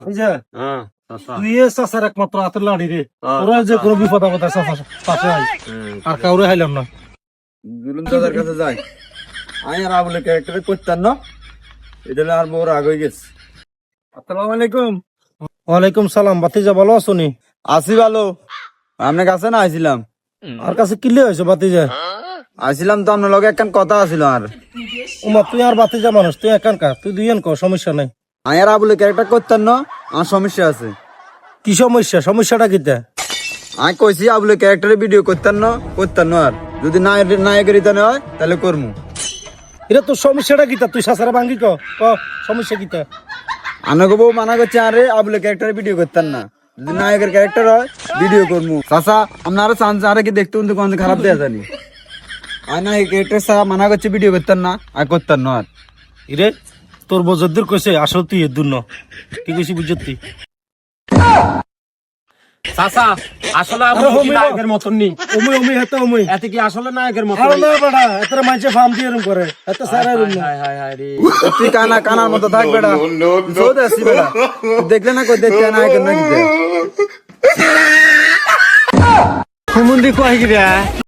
তুই চাচার একমাত্র হাতের লাড়ি রে, ওরা যে কোনো বিপদ আপদ পাশে আই, আর কাউরে হাইলাম না। জুলুম দাদার কাছে যাই, আমি আর আবুলে ক্যারেক্টারে করতাম না, এটা আর বড় রাগ হয়ে গেছে। আসসালামু আলাইকুম। ওয়ালাইকুম সালাম। বাতিজা ভালো আছো নি? আসি ভালো, আপনার কাছে না আইছিলাম। আর কাছে কিলে হয়েছে বাতিজা? আইছিলাম তো আপনার লগে একখান কথা আছিল। আর উমা তুই আর বাতিজা মানুষ, তুই একানকার, তুই দুইজন কর, সমস্যা নাই। আমি আর আবুলে ক্যারেক্টার করতাম না, আমার সমস্যা আছে। কি সমস্যা? সমস্যাটা কিতা? আমি কইছি আবুলে ক্যারেক্টারে ভিডিও করতাম না, আর যদি নায়কের ইতানে হয় তাহলে করমু। এটা তোর সমস্যাটা কিতা? তুই চাচারা ভাঙ্গি ক সমস্যা কিতা? আনাগো বউ মানা করছে আরে আবুলে ক্যারেক্টারে ভিডিও করতাম না, যদি নায়কের ক্যারেক্টার হয় ভিডিও করমু। চাচা আপনারা চান্স আরে কি দেখতে কিন্তু কোন খারাপ দেয়া জানি। আর না এই ক্যারেক্টার ছাড়া মানা করছে ভিডিও করতাম না, আর করতাম না। আর ইরে তোর বজরদের কইছে আসল তুই এর দুন্ন, কি কইছি বুঝতি? চাচা আসলে আরে আপনি কি হমি নায়কের মতন নি? ওমই ওমই হেতে ওমই এতে কি আসলে নায়কের মতন? আরে না বেটা, এতরে মাইছে ফার্ম দিয়ে এরম করে, এত সারা রুম না। হায় হায় হায় রে। তুই কানার মতো থাক বেটা, সৌদ আসি বেটা, দেখলে না কই দেখতে নায়কের নাকি হুমুন্দি কয় গিরা